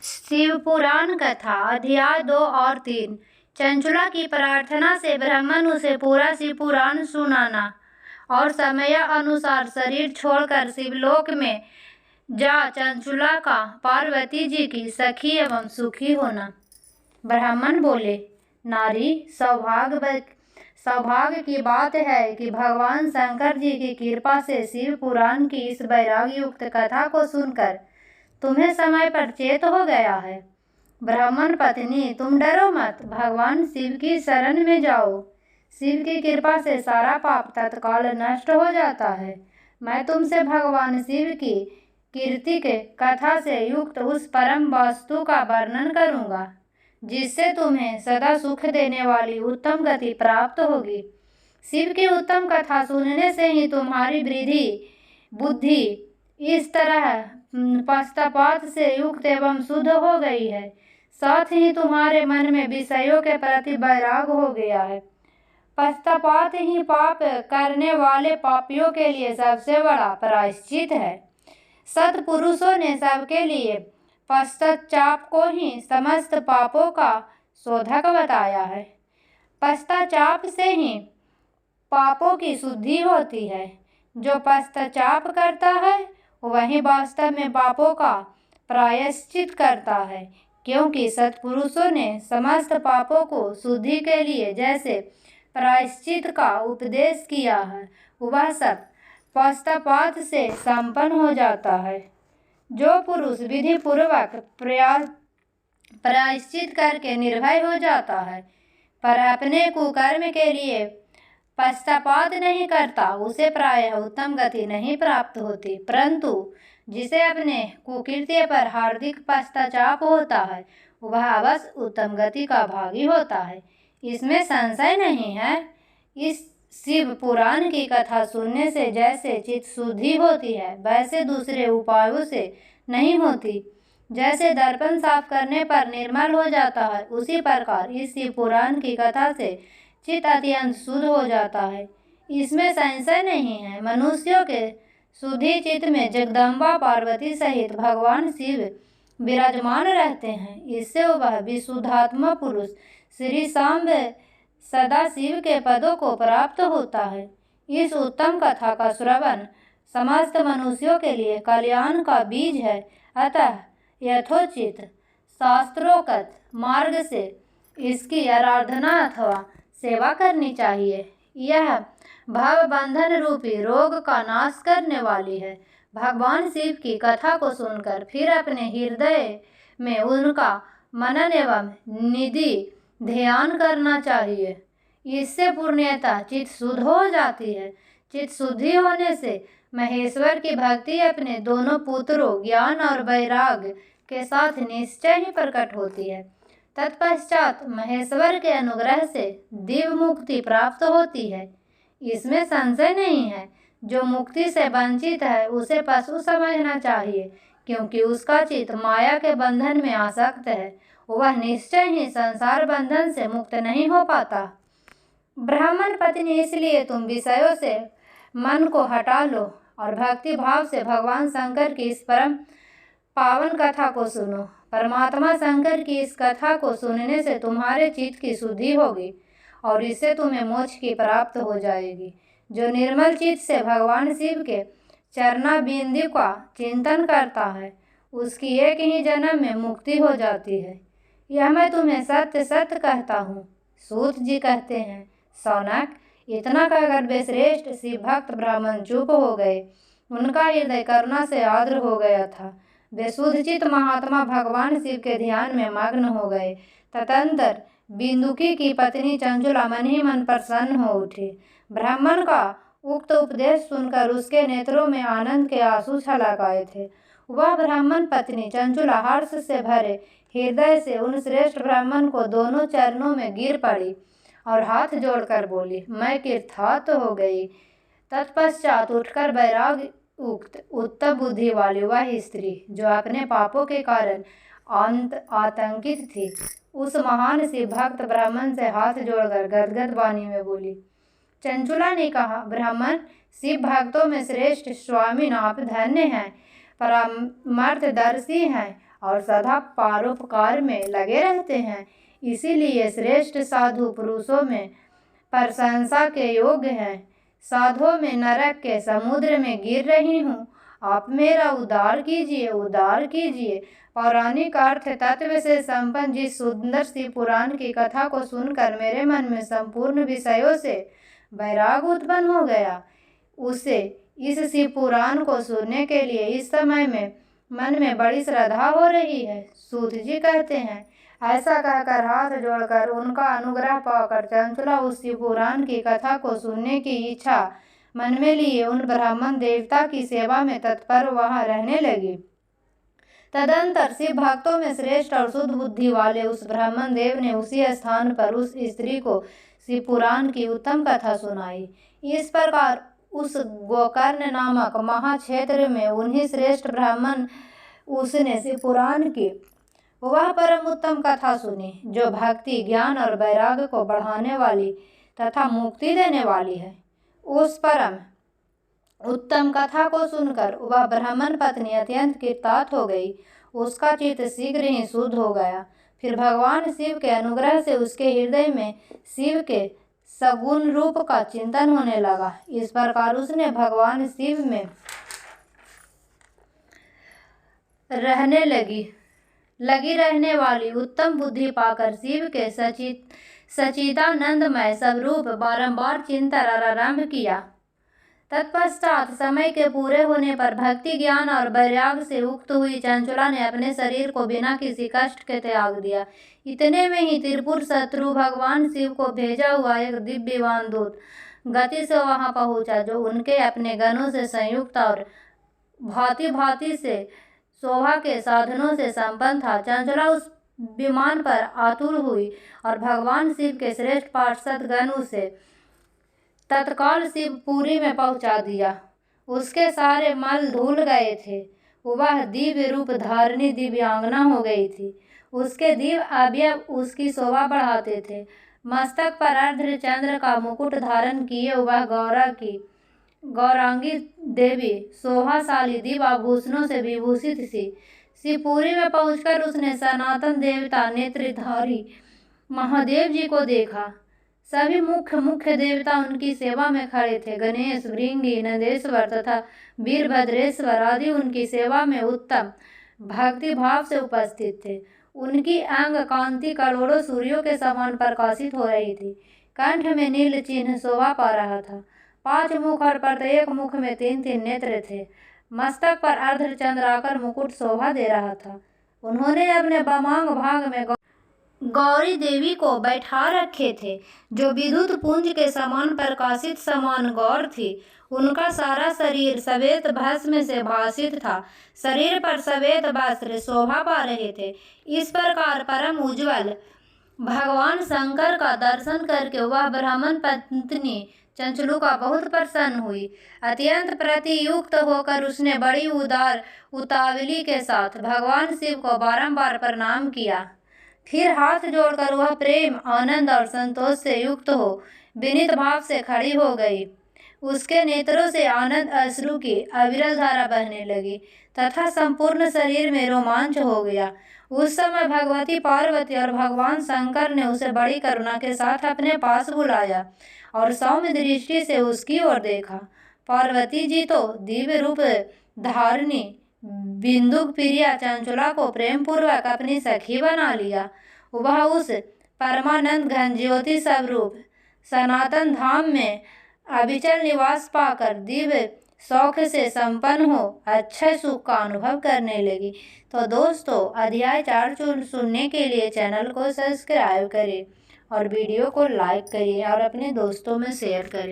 शिव पुराण कथा अध्याय 2 और 3। चंचुला की प्रार्थना से ब्राह्मण उसे पूरा शिव पुराण सुनाना और समय अनुसार शरीर छोड़कर शिवलोक में जा चंचुला का पार्वती जी की सखी एवं सुखी होना। ब्राह्मण बोले, नारी, सौभाग्य की बात है कि भगवान शंकर जी की कृपा से शिव पुराण की इस वैराग्य युक्त कथा को सुनकर तुम्हें समय पर चेत हो गया है। ब्राह्मण पत्नी, तुम डरो मत, भगवान शिव की शरण में जाओ। शिव की कृपा से सारा पाप तत्काल नष्ट हो जाता है। मैं तुमसे भगवान शिव की कीर्ति के कथा से युक्त उस परम वस्तु का वर्णन करूंगा जिससे तुम्हें सदा सुख देने वाली उत्तम गति प्राप्त होगी। शिव की उत्तम कथा सुनने से ही तुम्हारी बुद्धि इस तरह पक्षपात से युक्त एवं शुद्ध हो गई है, साथ ही तुम्हारे मन में विषयों के प्रति वैराग हो गया है। पक्षपात ही पाप करने वाले पापियों के लिए सबसे बड़ा प्रायश्चित है। सत्पुरुषों ने सबके लिए पश्चाताप को ही समस्त पापों का शोधक बताया है। पश्चाताप से ही पापों की शुद्धि होती है। जो पश्चाताप करता है वही वास्तव में पापों का प्रायश्चित करता है, क्योंकि सत्पुरुषों ने समस्त पापों को शुद्धि के लिए जैसे प्रायश्चित का उपदेश किया है वह सब पश्चाताप से संपन्न हो जाता है। जो पुरुष विधि पूर्वक प्रायश्चित करके निर्भय हो जाता है पर अपने कुकर्म के लिए पश्चाताप नहीं करता, उसे प्रायः उत्तम गति नहीं प्राप्त होती, परंतु जिसे अपने कुकृत्य पर हार्दिक पश्चाताप होता है वह अवश्य उत्तम गति का भागी होता है, इसमें संशय नहीं है। इस शिव पुराण की कथा सुनने से जैसे चित्त शुद्धि होती है वैसे दूसरे उपायों से नहीं होती। जैसे दर्पण साफ करने पर निर्मल हो जाता है, उसी प्रकार इस शिव पुराण की कथा से चित्त अत्यंत शुद्ध हो जाता है, इसमें संशय नहीं है। मनुष्यों के शुद्धि चित्त में जगदम्बा पार्वती सहित भगवान शिव विराजमान रहते हैं, इससे वह विशुद्धात्मा पुरुष श्री सांब सदा शिव के पदों को प्राप्त होता है। इस उत्तम कथा का श्रवण समस्त मनुष्यों के लिए कल्याण का बीज है, अतः यथोचित शास्त्रोक्त मार्ग से इसकी आराधना अथवा सेवा करनी चाहिए। यह भव बंधन रूपी रोग का नाश करने वाली है। भगवान शिव की कथा को सुनकर फिर अपने हृदय में उनका मनन एवं निधि ध्यान करना चाहिए, इससे पूर्णतः चित्त शुद्ध हो जाती है। चित्त शुद्धि होने से महेश्वर की भक्ति अपने दोनों पुत्रों ज्ञान और वैराग्य के साथ निश्चय ही प्रकट होती है। तत्पश्चात महेश्वर के अनुग्रह से दिव्य मुक्ति प्राप्त होती है, इसमें संशय नहीं है। जो मुक्ति से वंचित है उसे पशु समझना चाहिए, क्योंकि उसका चित्त माया के बंधन में आसक्त है, वह निश्चय ही संसार बंधन से मुक्त नहीं हो पाता। ब्राह्मण पत्नी, इसलिए तुम विषयों से मन को हटा लो और भक्ति भाव से भगवान शंकर की इस परम पावन कथा को सुनो। परमात्मा शंकर की इस कथा को सुनने से तुम्हारे चित्त की शुद्धि होगी और इससे तुम्हें मोक्ष की प्राप्त हो जाएगी। जो निर्मल चित्त से भगवान शिव के चरना बिंदु का चिंतन करता है उसकी एक ही जन्म में मुक्ति हो जाती है। यह मैं तुम्हें सत्य सत्य कहता हूँ। सूत जी कहते हैं, सौनक, इतना कहकर वे श्रेष्ठ शिव भक्त ब्राह्मण चुप हो गए। उनका हृदय करुणा से आर्द्र हो गया था। वे शुद्धचित्त महात्मा भगवान शिव के ध्यान में मग्न हो गए। तदंतर बिंदुकी की पत्नी चंचुला मन ही मन प्रसन्न हो उठी। ब्राह्मण का उक्त उपदेश सुनकर उसके नेत्रों में आनंद के आंसू छलक आए थे। वह ब्राह्मण पत्नी चंचुला हर्ष से भरे हृदय से उन श्रेष्ठ ब्राह्मण को दोनों चरणों में गिर पड़ी और हाथ जोड़कर बोली, मैं कृतार्थ हो गई। तत्पश्चात उठकर वैराग्य उक्त उत्तम बुद्धि वाली वह स्त्री जो अपने पापों के कारण आतंकित थी, उस महान शिव भक्त ब्राह्मण से हाथ जोड़कर गदगद वाणी में बोली। चंचुला ने कहा, ब्राह्मण, शिव भक्तों में श्रेष्ठ स्वामी आप धन्य हैं, परमार्थदर्शी हैं और सदा परोपकार में लगे रहते हैं। इसीलिए श्रेष्ठ साधु पुरुषों में प्रशंसा के योग्य हैं। साधुओं में नरक के समुद्र में गिर रही हूँ, आप मेरा उद्धार कीजिए, उद्धार कीजिए। पौराणिक अर्थ तत्व से संपन्न जिस सुंदर सी पुराण की कथा को सुनकर मेरे मन में संपूर्ण विषयों से वैराग उत्पन्न हो गया, उसे इस शिव पुराण को सुनने के लिए इस समय में मन में बड़ी श्रद्धा हो रही है। सूत जी कहते हैं, ऐसा कहकर हाथ जोड़कर उनका अनुग्रह पाकर चंचला उस शिव पुराण की कथा को सुनने की इच्छा मन में लिए उन ब्राह्मण देवता की सेवा में तत्पर वहां रहने लगी। तदंतर शिव भक्तों में श्रेष्ठ और शुद्ध बुद्धि वाले उस ब्राह्मण देव ने उसी स्थान पर उस स्त्री को शिव पुराण की उत्तम कथा सुनाई। इस प्रकार उस गोकर्ण नामक महाक्षेत्र में उन्हीं श्रेष्ठ ब्राह्मण उसने शिव पुराण की वह परम उत्तम कथा सुनी, जो भक्ति, ज्ञान और वैराग्य को बढ़ाने वाली तथा मुक्ति देने वाली है। उस परम उत्तम कथा को सुनकर वह ब्राह्मण पत्नी अत्यंत कृतार्थ हो गई। उसका चित्त शीघ्र ही शुद्ध हो गया। फिर भगवान शिव के अनुग्रह से उसके हृदय में शिव के सगुण रूप का चिंतन होने लगा। इस प्रकार उसने भगवान शिव में लगी रहने वाली उत्तम बुद्धि पाकर शिव के सच्चिदानंदमय स्वरूप बारंबार चिंतन आरंभ किया। तत्पश्चात समय के पूरे होने पर भक्ति, ज्ञान और वैराग्य से युक्त हुई चंचला ने अपने शरीर को बिना किसी कष्ट के त्याग दिया। इतने में ही त्रिपुर शत्रु भगवान शिव को भेजा हुआ एक दिव्यवान दूत गति से वहां पहुंचा, जो उनके अपने गणों से संयुक्त और भांति भांति से शोभा के साधनों से संपन्न था। चंचला उस विमान पर आतुर हुई और भगवान शिव के श्रेष्ठ पार्षद गण उसे तत्काल शिवपुरी में पहुंचा दिया। उसके सारे मल धुल गए थे। वह दिव्य रूप धारिणी दिव्यांगना हो गई थी। उसके दिव्य अवयव उसकी शोभा बढ़ाते थे। मस्तक पर अर्ध चंद्र का मुकुट धारण किए वह गौरांगी देवी शोभाशाली दिव्य आभूषणों से विभूषित थी। शिवपुरी में पहुंचकर उसने सनातन देवता नेत्रधारी महादेव जी को देखा। सभी मुख्य देवता उनकी सेवा में खड़े थे। गणेश, भृंगी, नंदेश्वर तथा वीरभद्रेश्वर आदि उनकी सेवा में उत्तम भक्ति भाव से उपस्थित थे। उनकी अंग कांति करोड़ों सूर्यों के समान प्रकाशित हो रही थी। कंठ में नील चिन्ह शोभा पा रहा था। 5 मुख और प्रत्येक मुख में 3-3 नेत्र थे। मस्तक पर अर्धचंद्राकार मुकुट शोभा दे रहा था। उन्होंने अपने वामांग भाग में गौरी देवी को बैठा रखे थे, जो विद्युत पुंज के समान प्रकाशित समान गौर थी। उनका सारा शरीर श्वेत भस्म से भासित था। शरीर पर श्वेत वस्त्र शोभा पा रहे थे। इस प्रकार परम उज्ज्वल भगवान शंकर का दर्शन करके वह ब्राह्मण पत्नी चंचलू का बहुत प्रसन्न हुई। अत्यंत प्रतियुक्त होकर उसने बड़ी उतावली के साथ भगवान शिव को बारंबार प्रणाम किया। फिर हाथ जोड़कर वह प्रेम, आनंद और संतोष से युक्त हो विनीत भाव से खड़ी हो गई। उसके नेत्रों से आनंद अश्रु की अविरल धारा बहने लगी तथा संपूर्ण शरीर में रोमांच हो गया। उस समय भगवती पार्वती और भगवान शंकर ने उसे बड़ी करुणा के साथ अपने पास बुलाया और सौम्य दृष्टि से उसकी ओर देखा। पार्वती जी तो दिव्य रूप धारिणी बिंदु प्रिया चंचला को प्रेम पूर्वक अपनी सखी बना लिया। वह उस परमानंद घन ज्योति स्वरूप सनातन धाम में अविचल निवास पाकर दिव्य शौक से संपन्न हो अच्छे सुख का अनुभव करने लगी। तो दोस्तों, अध्याय 4 सुनने के लिए चैनल को सब्सक्राइब करें और वीडियो को लाइक करिए और अपने दोस्तों में शेयर करें।